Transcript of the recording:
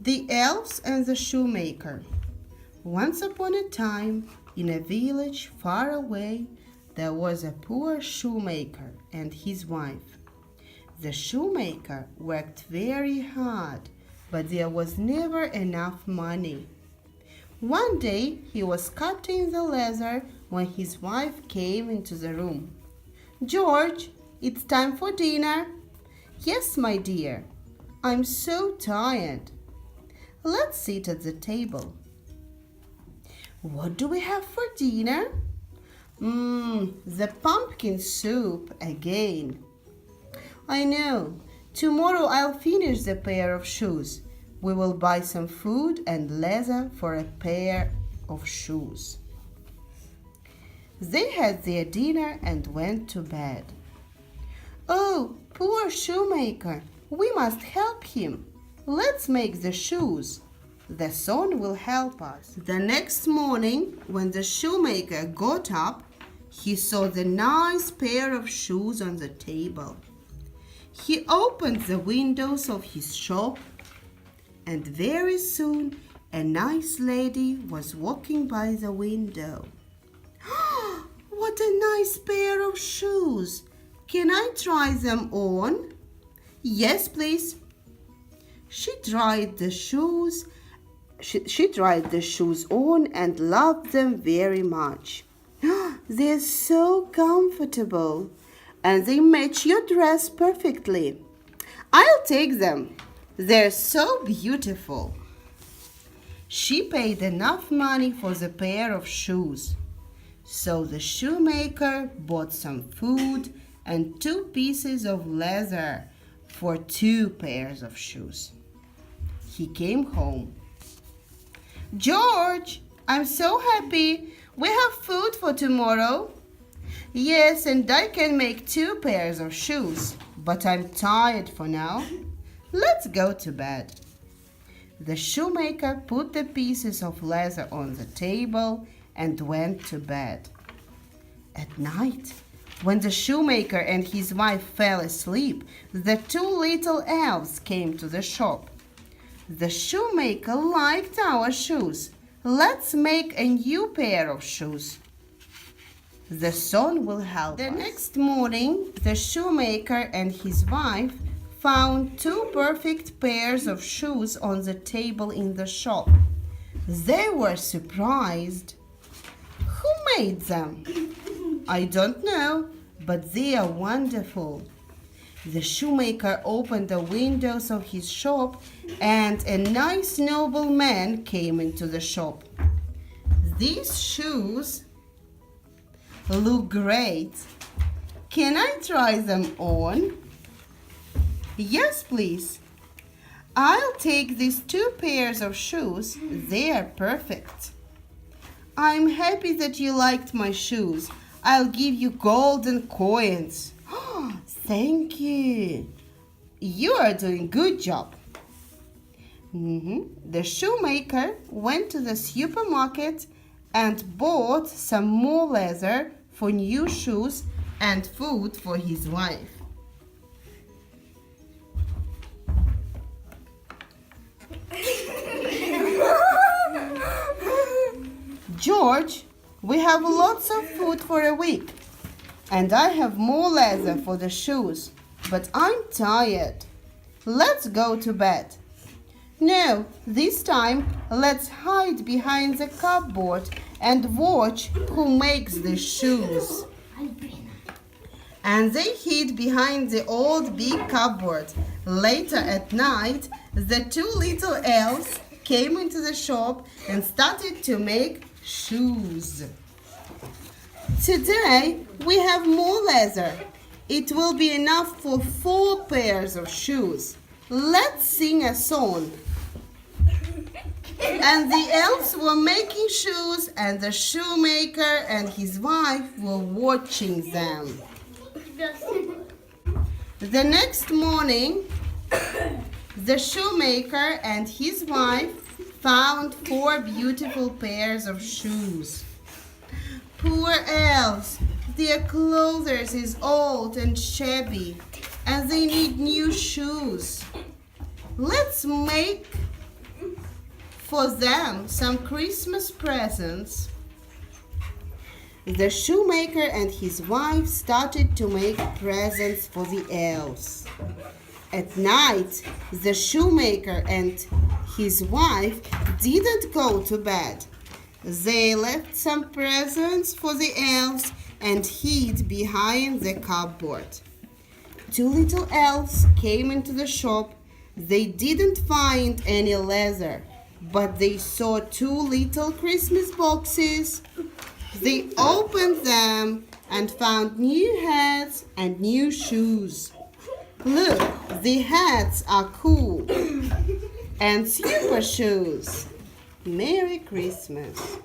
The elves and the shoemaker. Once upon a time, in a village far away, there was a poor shoemaker and his wife. The shoemaker worked very hard, but there was never enough money. One day he was cutting the leather when his wife came into the room. "George, it's time for dinner." "Yes, my dear. I'm so tired." "Let's sit at the table." "What do we have for dinner?" The pumpkin soup again." "I know. Tomorrow I'll finish the pair of shoes. We will buy some food and leather for a pair of shoes." They had their dinner and went to bed. "Oh, poor shoemaker, we must help him. Let's make the shoes. The sun will help us." The next morning, when the shoemaker got up, he saw the nice pair of shoes on the table. He opened the windows of his shop, and very soon a nice lady was walking by the window. "What a nice pair of shoes! Can I try them on?" "Yes, please." She tried the shoes on and loved them very much. "They're so comfortable and they match your dress perfectly." "I'll take them. They're so beautiful." She paid enough money for the pair of shoes. So the shoemaker bought some food and 2 pieces of leather for 2 pairs of shoes. He came home. "George, I'm so happy. We have food for tomorrow." "Yes, and I can make 2 pairs of shoes, but I'm tired for now. Let's go to bed." The shoemaker put the pieces of leather on the table and went to bed. At night, when the shoemaker and his wife fell asleep, the 2 little elves came to the shop. "The shoemaker liked our shoes. Let's make a new pair of shoes. The sun will help us." The next morning, the shoemaker and his wife found 2 perfect pairs of shoes on the table in the shop. They were surprised. "Who made them?" "I don't know, but they are wonderful." The shoemaker opened the windows of his shop, and a nice nobleman came into the shop. "These shoes look great. Can I try them on?" "Yes, please." "I'll take these 2 pairs of shoes. They are perfect." "I'm happy that you liked my shoes. I'll give you golden coins." "Thank you. You are doing good job." The shoemaker went to the supermarket and bought some more leather for new shoes and food for his wife. "George, we have lots of food for a week, and I have more leather for the shoes, but I'm tired. Let's go to bed." "No, this time let's hide behind the cupboard and watch who makes the shoes." And they hid behind the old big cupboard. Later at night, the 2 little elves came into the shop and started to make shoes. "Today we have more leather. It will be enough for 4 pairs of shoes. Let's sing a song." And the elves were making shoes, and the shoemaker and his wife were watching them. The next morning, the shoemaker and his wife found 4 beautiful pairs of shoes. "Poor elves, their clothes is old and shabby, and they need new shoes. Let's make for them some Christmas presents. The shoemaker and his wife started to make presents for the elves. At night, the shoemaker and his wife didn't go to bed. They left some presents for the elves and hid behind the cupboard. Two little elves came into the shop. They didn't find any leather, but they saw two little Christmas boxes. They opened them and found new hats and new shoes. Look, the hats are cool. And super shoes. Merry Christmas.